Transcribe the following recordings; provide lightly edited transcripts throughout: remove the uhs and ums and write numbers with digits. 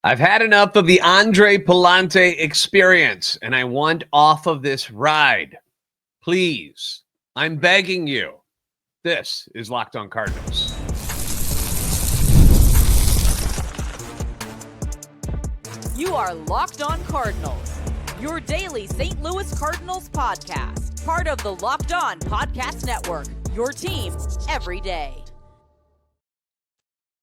I've had enough of the Andre Pallante experience, and I want off of this ride. Please, I'm begging you. This is Locked On Cardinals. You are Locked On Cardinals, your daily St. Louis Cardinals podcast. Part of the Locked On Podcast Network, your team every day.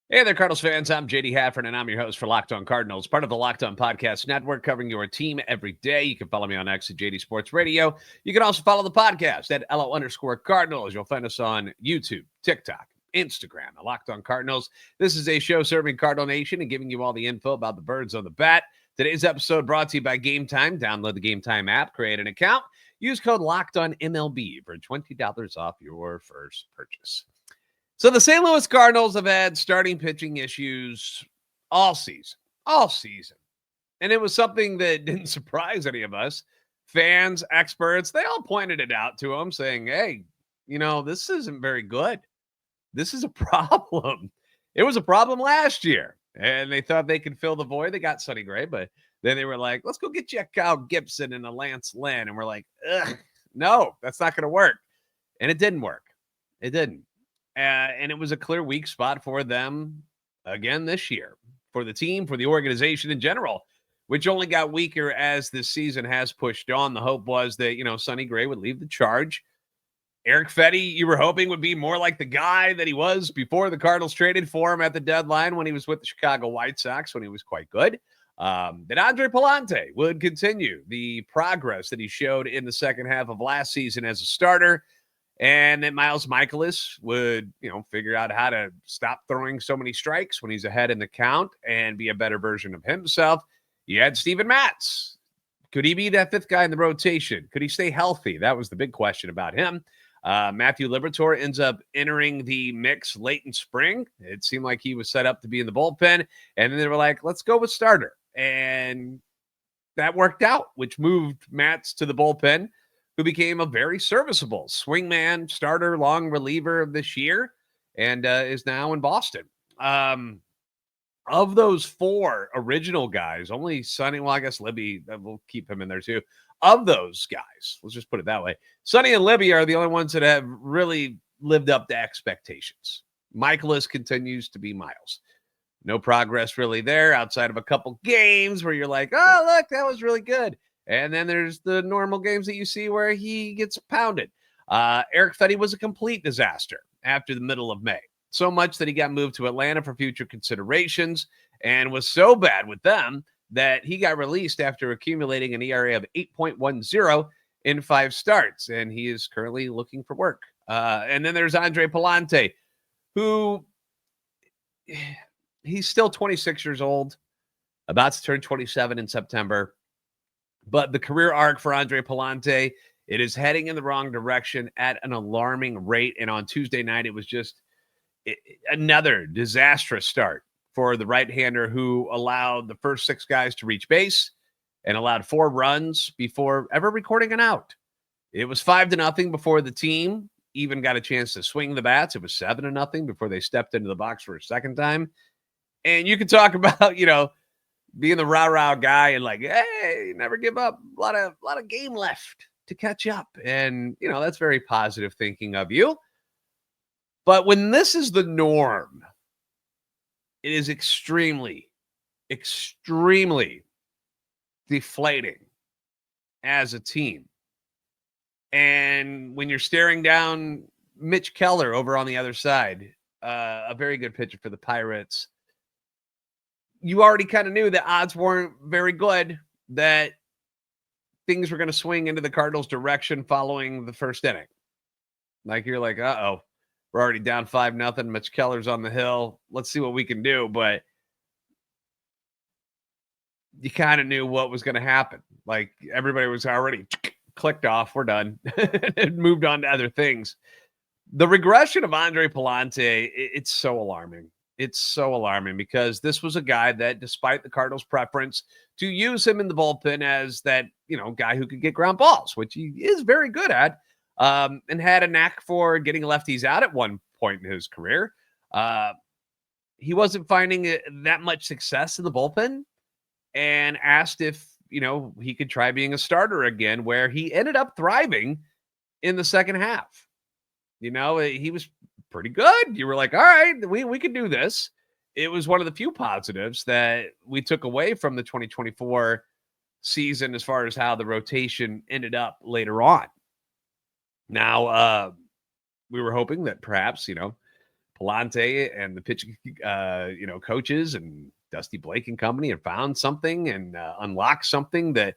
Hey there, Cardinals fans. I'm JD Hafford, and I'm your host for Locked On Cardinals, part of the Locked On Podcast Network, covering your team every day. You can follow me on X at JD Sports Radio. You can also follow the podcast at LO_Cardinals. You'll find us on YouTube, TikTok, Instagram, the Locked On Cardinals. This is a show serving Cardinal Nation and giving you all the info about the birds on the bat. Today's episode brought to you by GameTime. Download the GameTime app, create an account, use code LOCKEDONMLB for $20 off your first purchase. So the St. Louis Cardinals have had starting pitching issues all season. And it was something that didn't surprise any of us. Fans, experts, they all pointed it out to them saying, hey, this isn't very good. This is a problem. It was a problem last year. And they thought they could fill the void. They got Sonny Gray, but then they were like, let's go get you a Kyle Gibson and a Lance Lynn. And we're like, no, that's not going to work. And it didn't work. It didn't. And it was a clear weak spot for them again this year, for the team, for the organization in general, which only got weaker as this season has pushed on. The hope was that, Sonny Gray would lead the charge. Eric Fedde, you were hoping, would be more like the guy that he was before the Cardinals traded for him at the deadline when he was with the Chicago White Sox, when he was quite good. That Andre Pallante would continue the progress that he showed in the second half of last season as a starter. And that Miles Mikolas would, figure out how to stop throwing so many strikes when he's ahead in the count and be a better version of himself. You had Steven Matz. Could he be that fifth guy in the rotation? Could he stay healthy? That was the big question about him. Matthew Liberatore ends up entering the mix late in spring. It seemed like he was set up to be in the bullpen. And then they were like, let's go with starter. And that worked out, which moved Matz to the bullpen, who became a very serviceable swingman, starter, long reliever of this year, and is now in Boston. Of those four original guys, only Sonny, well, I guess Libby, we'll keep him in there too. Of those guys, let's just put it that way, Sonny and Libby are the only ones that have really lived up to expectations. Mikolas continues to be Miles. No progress really there outside of a couple games where you're like, oh, look, that was really good. And then there's the normal games that you see where he gets pounded. Eric Fedde was a complete disaster after the middle of May. So much that he got moved to Atlanta for future considerations and was so bad with them that he got released after accumulating an ERA of 8.10 in 5 starts. And he is currently looking for work. And then there's Andre Pallante, who he's still 26 years old, about to turn 27 in September. But the career arc for Andre Pallante, it is heading in the wrong direction at an alarming rate. And on Tuesday night, it was just another disastrous start for the right-hander who allowed the first 6 guys to reach base and allowed 4 runs before ever recording an out. It was 5-0 before the team even got a chance to swing the bats. It was 7-0 before they stepped into the box for a second time. And you can talk about, being the rah-rah guy and like, hey, never give up. A lot of game left to catch up. And, that's very positive thinking of you. But when this is the norm, it is extremely, extremely deflating as a team. And when you're staring down Mitch Keller over on the other side, a very good pitcher for the Pirates, you already kind of knew that odds weren't very good that things were going to swing into the Cardinals' direction following the first inning. Like, you're like, uh-oh, we're already down 5-0. Mitch Keller's on the hill. Let's see what we can do. But you kind of knew what was going to happen. Like, everybody was already clicked off. We're done. And moved on to other things. The regression of Andre Pallante, it's so alarming. It's so alarming because this was a guy that, despite the Cardinals' preference to use him in the bullpen as that, guy who could get ground balls, which he is very good at, and had a knack for getting lefties out at one point in his career. He wasn't finding that much success in the bullpen. and asked if, he could try being a starter again, where he ended up thriving in the second half. He was pretty good. You were like, all right, we could do this. It was one of the few positives that we took away from the 2024 season as far as how the rotation ended up later on. Now, we were hoping that perhaps, Palante and the pitching, coaches and Dusty Blake and company had found something and unlocked something that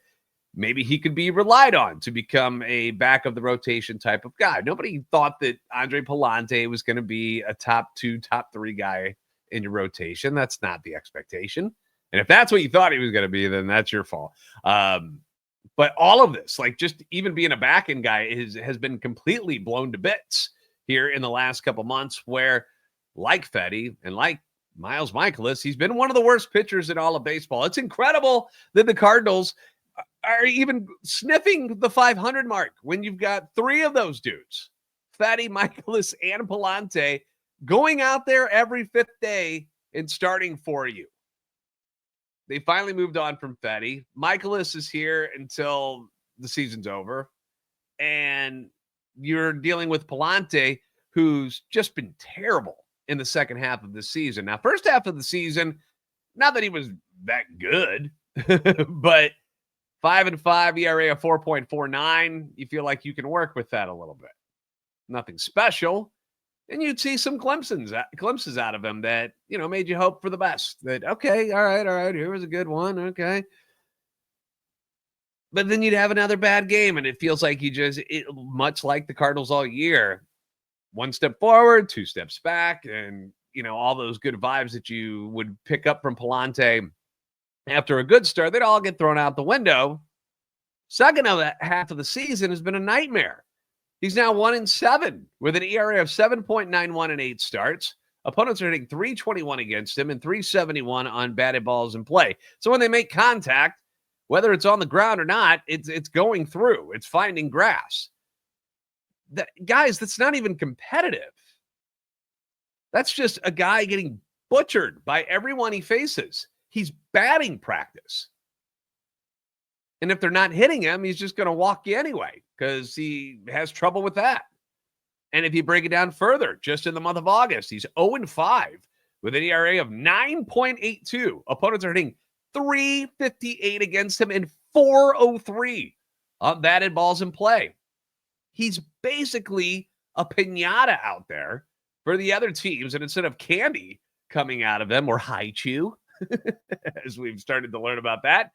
maybe he could be relied on to become a back of the rotation type of guy. Nobody thought that Andre Pallante was going to be a top 2, top 3 guy in your rotation. That's not the expectation. And if that's what you thought he was going to be, then that's your fault. But all of this, like just even being a back end guy has been completely blown to bits here in the last couple months, where like Fetty and like Miles Michaelis, he's been one of the worst pitchers in all of baseball. It's incredible that the Cardinals are even sniffing the 500 mark when you've got 3 of those dudes, Fetty, Michaelis, and Palante, going out there every 5th day and starting for you. They finally moved on from Fetty. Michaelis is here until the season's over. And you're dealing with Palante, who's just been terrible in the second half of the season. Now, first half of the season, not that he was that good, but 5-5 ERA of 4.49. You feel like you can work with that a little bit. Nothing special. And you'd see some glimpses out of him that, made you hope for the best. That, okay, all right, here was a good one, okay. But then you'd have another bad game, and it feels like much like the Cardinals all year, 1 step forward, 2 steps back, and, all those good vibes that you would pick up from Palante after a good start, they'd all get thrown out the window. Second half of the season has been a nightmare. He's now 1-7 with an ERA of 7.91 in 8 starts. Opponents are hitting .321 against him and .371 on batted balls in play. So when they make contact, whether it's on the ground or not, it's going through. It's finding grass. Guys, that's not even competitive. That's just a guy getting butchered by everyone he faces. He's batting practice. And if they're not hitting him, he's just going to walk you anyway because he has trouble with that. And if you break it down further, just in the month of August, he's 0-5 with an ERA of 9.82. Opponents are hitting .358 against him and .403 on batted balls in play. He's basically a piñata out there for the other teams. And instead of candy coming out of him, or haichu, as we've started to learn about that,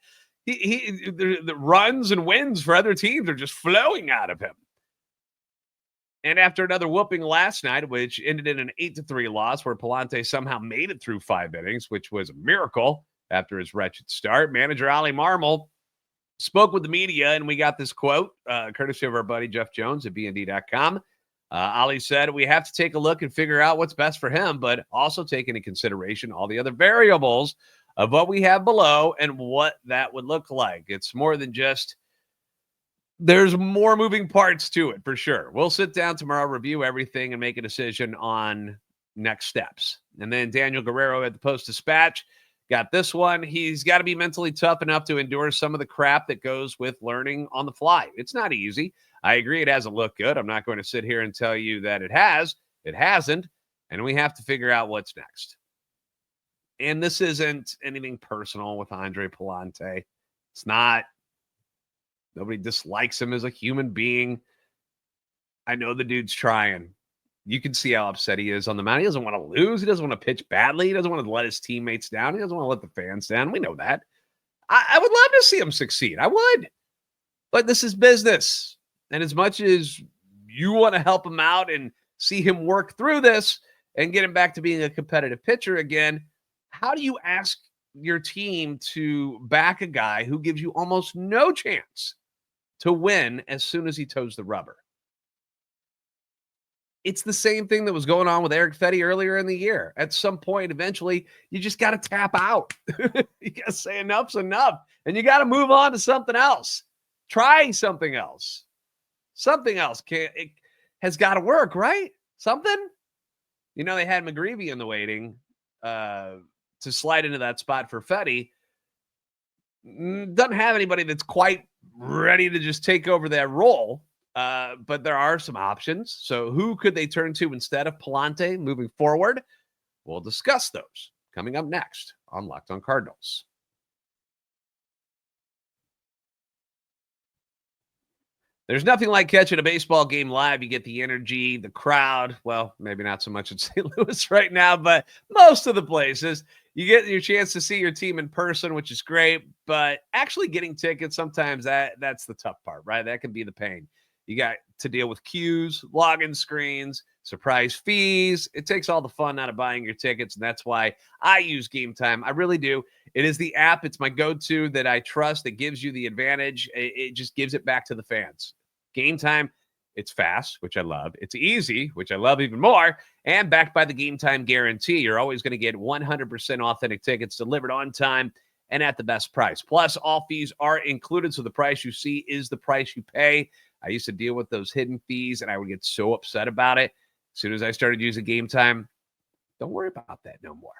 the runs and wins for other teams are just flowing out of him. And after another whooping last night, which ended in an 8-3 loss, where Palante somehow made it through 5 innings, which was a miracle after his wretched start, manager Ali Marmol spoke with the media, and we got this quote, courtesy of our buddy Jeff Jones at BND.com. Ali said, "We have to take a look and figure out what's best for him, but also take into consideration all the other variables of what we have below and what that would look like. It's more than just, there's more moving parts to it for sure. We'll sit down tomorrow, review everything, and make a decision on next steps." And then Daniel Guerrero at the Post-Dispatch got this one. He's got to be mentally tough enough to endure some of the crap that goes with learning on the fly. It's not easy. I agree it hasn't looked good. I'm not going to sit here and tell you that it has. It hasn't. And we have to figure out what's next. And this isn't anything personal with Andre Pallante. It's not. Nobody dislikes him as a human being. I know the dude's trying. You can see how upset he is on the mound. He doesn't want to lose. He doesn't want to pitch badly. He doesn't want to let his teammates down. He doesn't want to let the fans down. We know that. I would love to see him succeed. I would. But this is business. And as much as you want to help him out and see him work through this and get him back to being a competitive pitcher again, how do you ask your team to back a guy who gives you almost no chance to win as soon as he toes the rubber? It's the same thing that was going on with Eric Fetty earlier in the year. At some point, eventually, you just got to tap out. You got to say enough's enough, and you got to move on to something else. Try something else. Something else has got to work, right? Something? They had McGreevy in the waiting to slide into that spot for Fetty. Doesn't have anybody that's quite ready to just take over that role, but there are some options. So who could they turn to instead of Palante moving forward? We'll discuss those coming up next on Locked on Cardinals. There's nothing like catching a baseball game live. You get the energy, the crowd. Well, maybe not so much in St. Louis right now, but most of the places. You get your chance to see your team in person, which is great. But actually getting tickets, sometimes that's the tough part, right? That can be the pain. You got to deal with queues, login screens, surprise fees. It takes all the fun out of buying your tickets, and that's why I use GameTime. I really do. It is the app. It's my go-to that I trust, that gives you the advantage. It just gives it back to the fans. GameTime, it's fast, which I love. It's easy, which I love even more. And backed by the GameTime guarantee, you're always going to get 100% authentic tickets delivered on time and at the best price. Plus, all fees are included, so the price you see is the price you pay. I used to deal with those hidden fees, and I would get so upset about it. As soon as I started using GameTime, don't worry about that no more.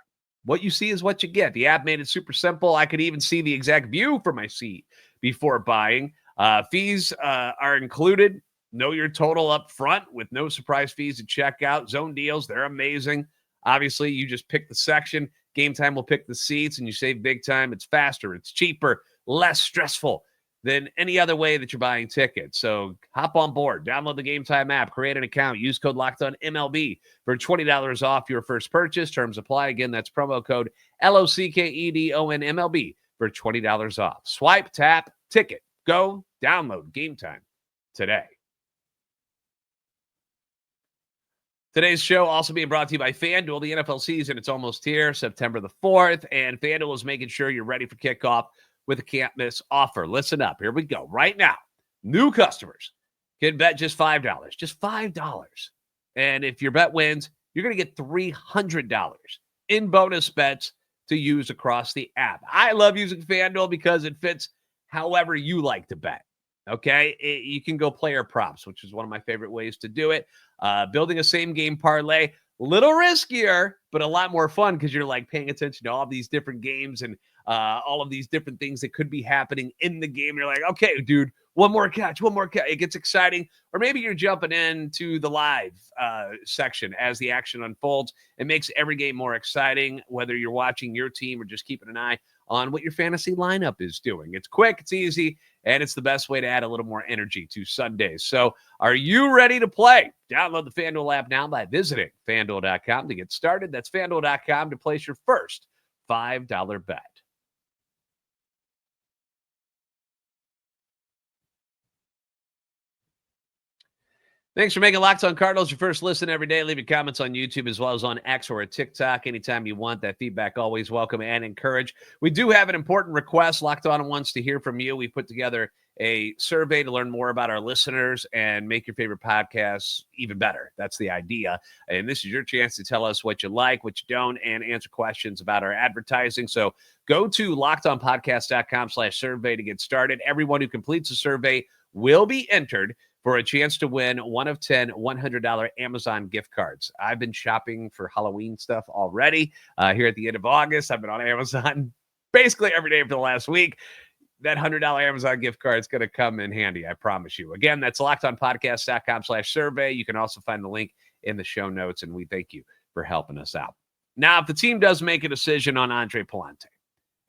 What you see is what you get. The app made it super simple. I could even see the exact view for my seat before buying. Fees are included. Know your total up front with no surprise fees at checkout. Zone deals, they're amazing. Obviously, you just pick the section. GameTime will pick the seats, and you save big time. It's faster, it's cheaper, less stressful than any other way that you're buying tickets. So hop on board. Download the GameTime app. Create an account. Use code LOCKEDONMLB for $20 off your first purchase. Terms apply. Again, that's promo code LOCKEDONMLB for $20 off. Swipe, tap, ticket. Go, download GameTime today. Today's show also being brought to you by FanDuel. The NFL season, it's almost here, September the 4th, and FanDuel is making sure you're ready for kickoff with a can't-miss offer. Listen up. Here we go. Right now, new customers can bet just $5. Just $5. And if your bet wins, you're going to get $300 in bonus bets to use across the app. I love using FanDuel because it fits however you like to bet. Okay, you can go player props, which is one of my favorite ways to do it. Building a same game parlay, little riskier, but a lot more fun because you're like paying attention to all these different games and all of these different things that could be happening in the game. You're like, okay, dude, one more catch. It gets exciting. Or maybe you're jumping into the live section as the action unfolds. It makes every game more exciting, whether you're watching your team or just keeping an eye on what your fantasy lineup is doing. It's quick, it's easy, and it's the best way to add a little more energy to Sundays. So are you ready to play? Download the FanDuel app now by visiting FanDuel.com to get started. That's FanDuel.com to place your first $5 bet. Thanks for making Locked on Cardinals your first listen every day. Leave your comments on YouTube as well as on X or TikTok anytime you want. That feedback always welcome and encouraged. We do have an important request. Locked on wants to hear from you. We put together a survey to learn more about our listeners and make your favorite podcasts even better. That's the idea. And this is your chance to tell us what you like, what you don't, and answer questions about our advertising. So go to lockedonpodcast.com/survey to get started. Everyone who completes the survey will be entered for a chance to win one of 10 $100 Amazon gift cards. I've been shopping for Halloween stuff already here at the end of August. I've been on Amazon basically every day for the last week. That $100 Amazon gift card is going to come in handy, I promise you. Again, that's lockedonpodcast.com/survey. You can also find the link in the show notes, and we thank you for helping us out. Now, if the team does make a decision on Andre Pallante,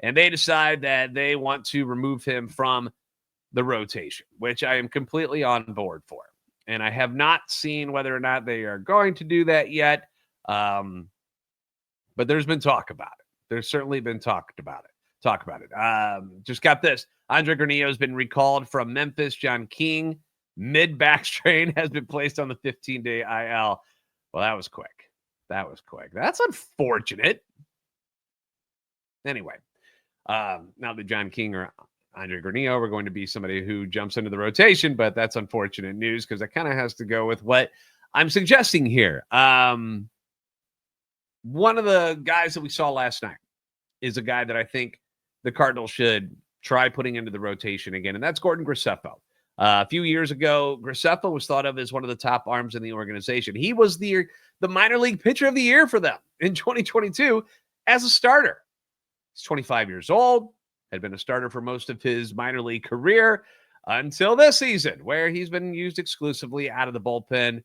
and they decide that they want to remove him from the rotation, which I am completely on board for. And I have not seen whether or not they are going to do that yet. But there's been talk about it. There's certainly been talk about it. Just got this. Andre Granillo has been recalled from Memphis. John King, mid-back strain, has been placed on the 15-day IL. Well, that was quick. That's unfortunate. Anyway, now that John King or Andre Granillo were going to be somebody who jumps into the rotation, but that's unfortunate news because that kind of has to go with what I'm suggesting here. One of the guys that we saw last night is a guy that I think the Cardinals should try putting into the rotation again, and that's Gordon Graceffo. A few years ago, Graceffo was thought of as one of the top arms in the organization. He was the minor league pitcher of the year for them in 2022 as a starter. He's 25 years old. had been a starter for most of his minor league career until this season, where he's been used exclusively out of the bullpen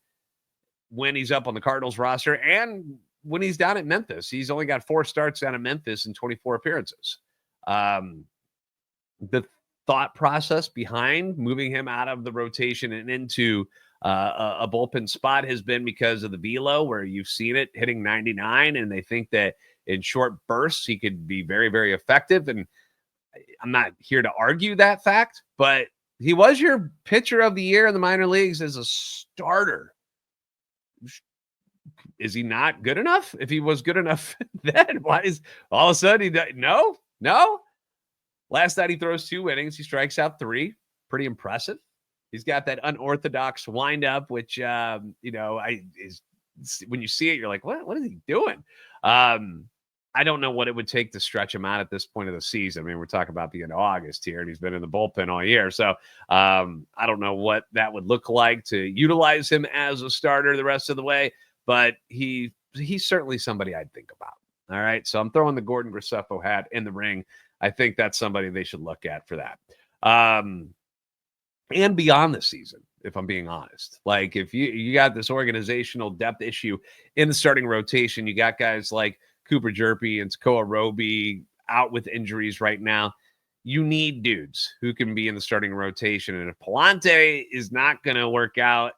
when he's up on the Cardinals roster and when he's down at Memphis. He's only got 4 starts down at Memphis in 24 appearances. The thought process behind moving him out of the rotation and into a bullpen spot has been because of the velo, where you've seen it hitting 99, and they think that in short bursts he could be very, very effective. And I'm not here to argue that fact, but he was your pitcher of the year in the minor leagues as a starter. Is he not good enough? If he was good enough then, why is all of a sudden he no? Last night he throws 2 innings. He strikes out 3. Pretty impressive. He's got that unorthodox windup, which when you see it, you're like, what is he doing? I don't know what it would take to stretch him out at this point of the season. I mean, we're talking about the end of August here, and he's been in the bullpen all year. So I don't know what that would look like to utilize him as a starter the rest of the way, but he's certainly somebody I'd think about. All right, so I'm throwing the Gordon Graceffo hat in the ring. I think that's somebody they should look at for that. And beyond the season, if I'm being honest. Like, if you got this organizational depth issue in the starting rotation, you got guys like Cooper Jerpy and Tekoa Roby out with injuries right now. You need dudes who can be in the starting rotation. And if Palante is not going to work out,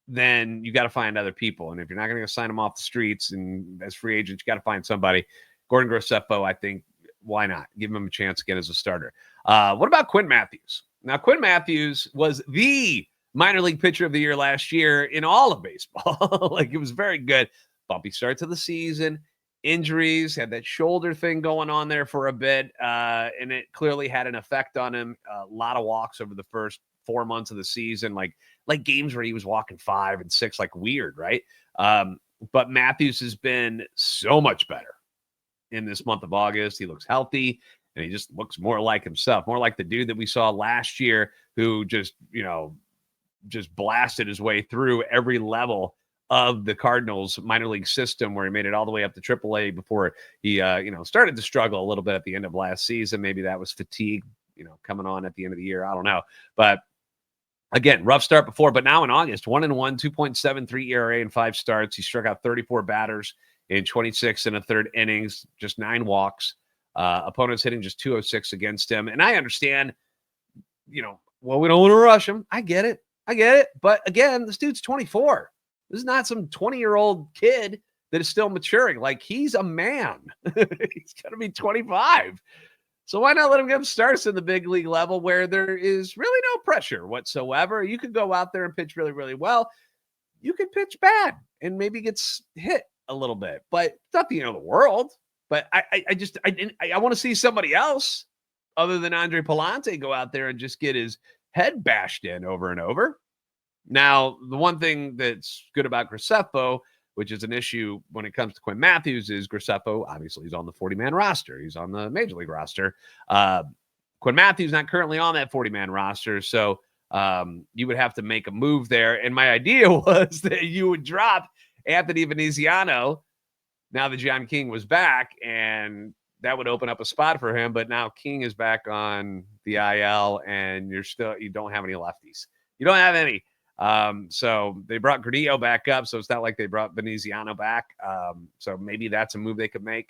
then you got to find other people. And if you're not going to sign them off the streets and as free agents, you got to find somebody. Gordon Graceffo, I think, why not? Give him a chance again as a starter. What about Quinn Mathews? Now, Quinn Mathews was the minor league pitcher of the year last year in all of baseball. Like, it was very good. Bumpy start to the season. Injuries, had that shoulder thing going on there for a bit, and it clearly had an effect on him. A lot of walks over the first 4 months of the season, like games where he was walking 5 and 6, like weird, right? But Mathews has been so much better in this month of August. He looks healthy, and he just looks more like himself, more like the dude that we saw last year who just blasted his way through every level of the Cardinals minor league system, where he made it all the way up to AAA before he, started to struggle a little bit at the end of last season. Maybe that was fatigue, coming on at the end of the year. I don't know. But again, rough start before, but now in August, 1-1, 2.73 ERA in 5 starts. He struck out 34 batters in 26 and a third innings, just 9 walks. Opponents hitting just 206 against him. And I understand, we don't want to rush him. I get it. But again, this dude's 24. This is not some 20-year-old kid that is still maturing. Like, he's a man. He's going to be 25. So why not let him get starts in the big league level where there is really no pressure whatsoever? You could go out there and pitch really, really well. You could pitch bad and maybe gets hit a little bit, but it's not the end of the world. But I want to see somebody else other than Andre Pallante go out there and just get his head bashed in over and over. Now, the one thing that's good about Graceffo, which is an issue when it comes to Quinn Mathews, is Graceffo, obviously, he's on the 40-man roster. He's on the Major League roster. Quinn Mathews not currently on that 40-man roster, so you would have to make a move there. And my idea was that you would drop Anthony Veneziano now that John King was back, and that would open up a spot for him. But now King is back on the IL, and you don't have any lefties. You don't have any. So they brought Gradillo back up, so it's not like they brought Veneziano back. So maybe that's a move they could make.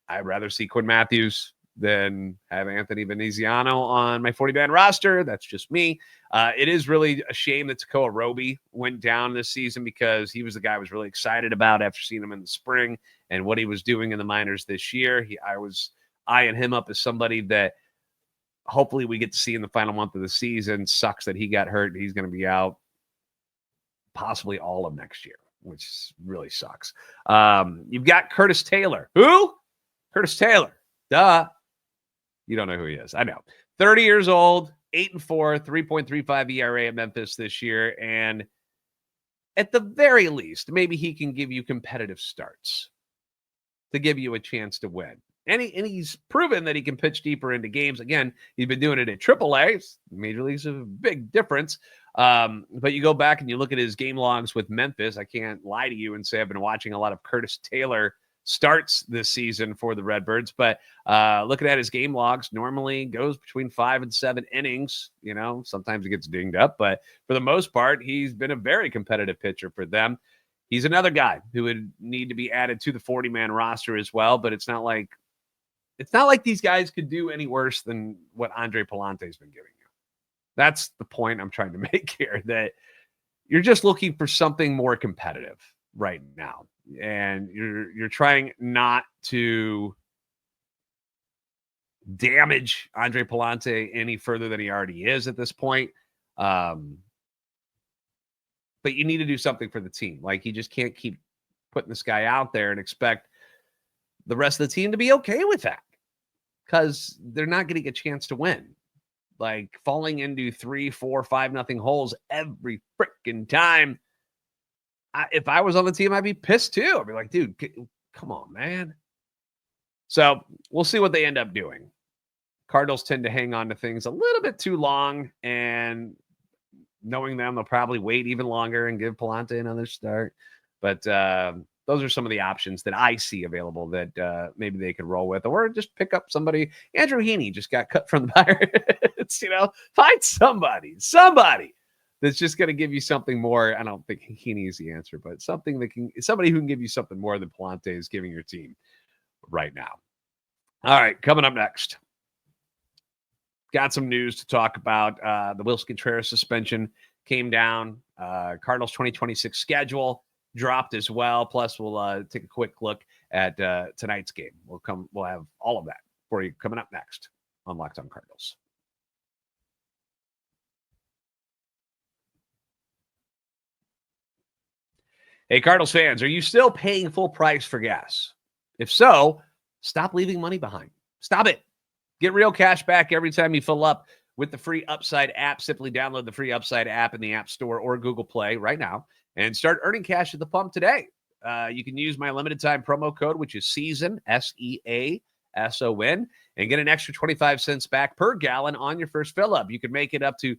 I'd rather see Quinn Mathews than have Anthony Veneziano on my 40-man roster. That's just me. It is really a shame that Tekoa Roby went down this season, because he was the guy I was really excited about after seeing him in the spring and what he was doing in the minors this year. I was eyeing him up as somebody that hopefully we get to see in the final month of the season. Sucks that he got hurt. He's going to be out possibly all of next year, which really sucks. You've got Curtis Taylor. Who? Curtis Taylor. Duh. You don't know who he is. I know. 30 years old, 8-4, 3.35 ERA at Memphis this year. And at the very least, maybe he can give you competitive starts to give you a chance to win. And he's proven that he can pitch deeper into games. Again, he's been doing it at AAA. Major League's a big difference. But you go back and you look at his game logs with Memphis. I can't lie to you and say I've been watching a lot of Curtis Taylor starts this season for the Redbirds. But looking at his game logs, normally goes between 5 and 7 innings. You know, sometimes he gets dinged up, but for the most part, he's been a very competitive pitcher for them. He's another guy who would need to be added to the 40-man roster as well, but it's not like these guys could do any worse than what Andre Pallante has been giving you. That's the point I'm trying to make here, that you're just looking for something more competitive right now. And you're trying not to damage Andre Pallante any further than he already is at this point. But you need to do something for the team. Like, you just can't keep putting this guy out there and expect the rest of the team to be okay with that, because they're not getting a chance to win. Like, falling into 3, 4, 5-0 holes every freaking time. If I was on the team, I'd be pissed too. I'd be like, dude, come on, man. So we'll see what they end up doing. Cardinals tend to hang on to things a little bit too long, and knowing them, they'll probably wait even longer and give Palante another start. But those are some of the options that I see available that maybe they could roll with, or just pick up somebody. Andrew Heaney just got cut from the Pirates. Find somebody that's just going to give you something more. I don't think Heaney is the answer, but somebody who can give you something more than Palante is giving your team right now. All right, coming up next, got some news to talk about. The Wilson Contreras suspension came down. Cardinals 2026 schedule dropped as well. Plus, we'll take a quick look at tonight's game. We'll have all of that for you coming up next on Locked On Cardinals. Hey, Cardinals fans, are you still paying full price for gas? If so, stop leaving money behind. Stop it. Get real cash back every time you fill up with the free Upside app. Simply download the free Upside app in the App Store or Google Play right now and start earning cash at the pump today. You can use my limited time promo code, which is SEASON, SEASON, and get an extra 25 cents back per gallon on your first fill up. You can make it up to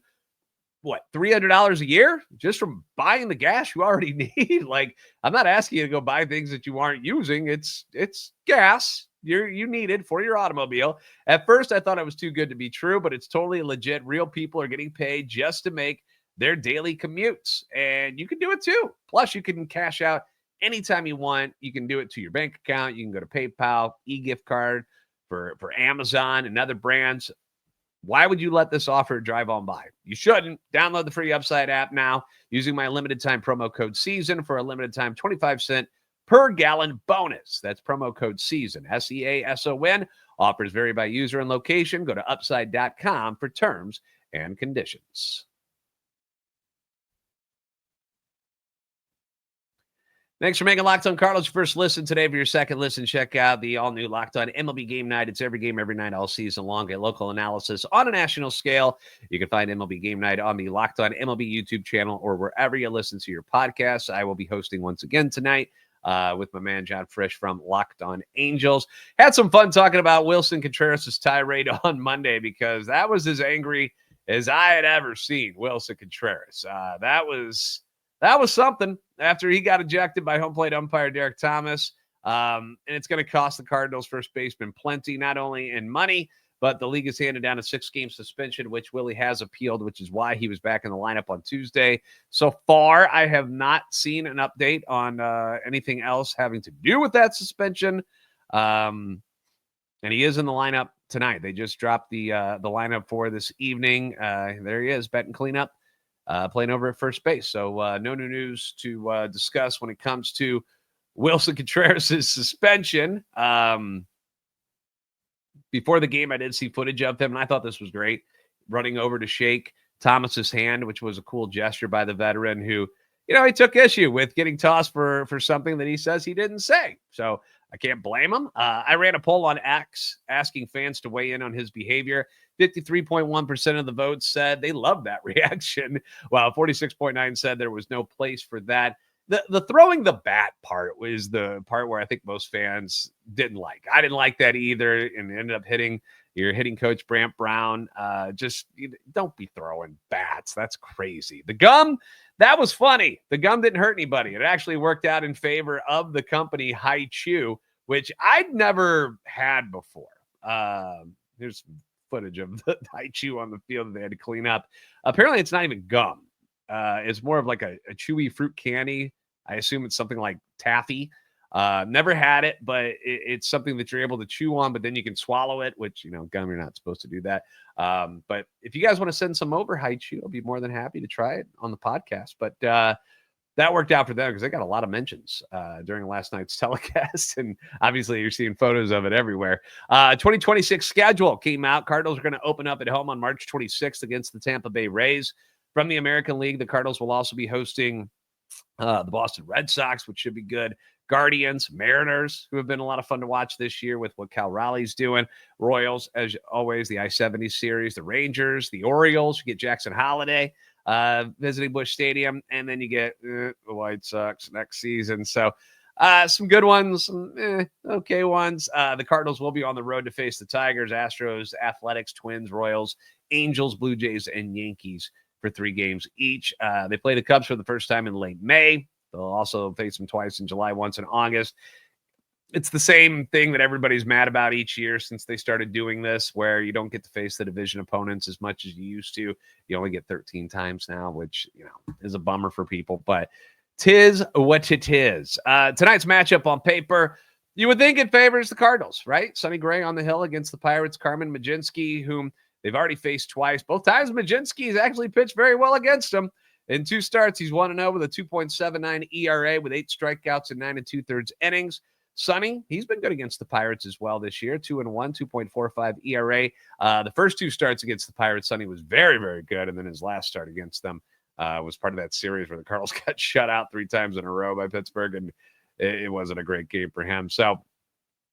$300 a year just from buying the gas you already need. Like, I'm not asking you to go buy things that you aren't using. It's gas you needed for your automobile. At first, I thought it was too good to be true, but it's totally legit. Real people are getting paid just to make their daily commutes, and you can do it too. Plus, you can cash out anytime you want. You can do it to your bank account. You can go to PayPal, e-gift card for Amazon and other brands. Why would you let this offer drive on by? You shouldn't. Download the free Upside app now using my limited time promo code SEASON for a limited time 25 cent per gallon bonus. That's promo code SEASON, SEASON. Offers vary by user and location. Go to upside.com for terms and conditions. Thanks for making Locked On Cardinals your first listen today. For your second listen, check out the all-new Locked On MLB Game Night. It's every game, every night, all season long. Get local analysis on a national scale. You can find MLB Game Night on the Locked On MLB YouTube channel or wherever you listen to your podcasts. I will be hosting once again tonight with my man John Frisch from Locked On Angels. Had some fun talking about Wilson Contreras' tirade on Monday, because that was as angry as I had ever seen Wilson Contreras. That was something after he got ejected by home plate umpire Derek Thomas. And it's going to cost the Cardinals first baseman plenty, not only in money, but the league has handed down a 6-game suspension, which Willie has appealed, which is why he was back in the lineup on Tuesday. So far, I have not seen an update on anything else having to do with that suspension. And he is in the lineup tonight. They just dropped the lineup for this evening. There he is, batting cleanup. Playing over at first base. So no new news to discuss when it comes to Wilson Contreras' suspension. Before the game, I did see footage of him, and I thought this was great. Running over to shake Thomas's hand, which was a cool gesture by the veteran who, he took issue with getting tossed for something that he says he didn't say. So I can't blame him. I ran a poll on X asking fans to weigh in on his behavior. 53.1% of the votes said they loved that reaction, while 46.9% said there was no place for that. The throwing the bat part was the part where I think most fans didn't like. I didn't like that either, and ended up hitting coach Brant Brown. Just don't be throwing bats. That's crazy. The gum, that was funny. The gum didn't hurt anybody. It actually worked out in favor of the company Hai Chu, which I'd never had before. Here's some footage of the Haichu on the field that they had to clean up. Apparently, it's not even gum. It's more of like a chewy fruit candy. I assume it's something like taffy. Never had it, but it's something that you're able to chew on, but then you can swallow it, which, gum, you're not supposed to do that. But if you guys want to send some over, Haichu, I'll be more than happy to try it on the podcast. But that worked out for them because they got a lot of mentions during last night's telecast. And obviously, you're seeing photos of it everywhere. 2026 schedule came out. Cardinals are going to open up at home on March 26th against the Tampa Bay Rays. From the American League, the Cardinals will also be hosting the Boston Red Sox, which should be good. Guardians, Mariners, who have been a lot of fun to watch this year with what Cal Raleigh's doing. Royals, as always, the I-70 series. The Rangers, the Orioles. You get Jackson Holiday visiting Busch Stadium. And then you get the White Sox next season. So some good ones, some okay ones. The Cardinals will be on the road to face the Tigers, Astros, Athletics, Twins, Royals, Angels, Blue Jays, and Yankees for 3 games each. They play the Cubs for the first time in late May. They'll also face them twice in July, once in August. It's the same thing that everybody's mad about each year since they started doing this, where you don't get to face the division opponents as much as you used to. You only get 13 times now, which, is a bummer for people, but 'tis what it is. Tonight's matchup on paper, you would think it favors the Cardinals, right? Sonny Gray on the hill against the Pirates, Carmen Mlodzinski, whom they've already faced twice. Both times Mlodzinski has actually pitched very well against them. In 2 starts, he's 1-0 with a 2.79 ERA with 8 strikeouts in 9 2/3 innings. Sonny, he's been good against the Pirates as well this year. 2-1, 2.45 ERA. The first 2 starts against the Pirates, Sonny was very, very good. And then his last start against them was part of that series where the Cardinals got shut out 3 times in a row by Pittsburgh. And it wasn't a great game for him. So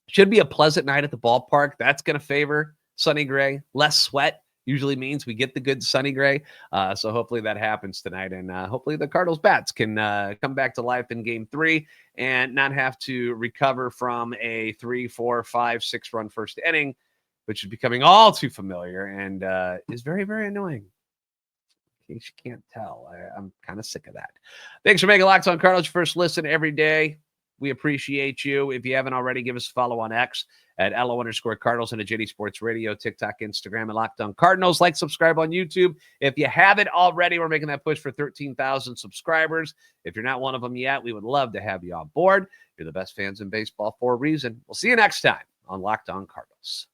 should be a pleasant night at the ballpark. That's going to favor Sonny Gray. Less sweat usually means we get the good Sonny Gray. So hopefully that happens tonight. And hopefully the Cardinals bats can come back to life in game 3 and not have to recover from a 3, 4, 5, 6 run first inning, which is becoming all too familiar and is very, very annoying. In case you can't tell, I'm kind of sick of that. Thanks for making Locked On Cardinals your first listen every day. We appreciate you. If you haven't already, give us a follow on X at @LO_Cardinals and at JD Sports Radio, TikTok, Instagram, and Locked On Cardinals. Like, subscribe on YouTube. If you haven't already, we're making that push for 13,000 subscribers. If you're not one of them yet, we would love to have you on board. You're the best fans in baseball for a reason. We'll see you next time on Locked On Cardinals.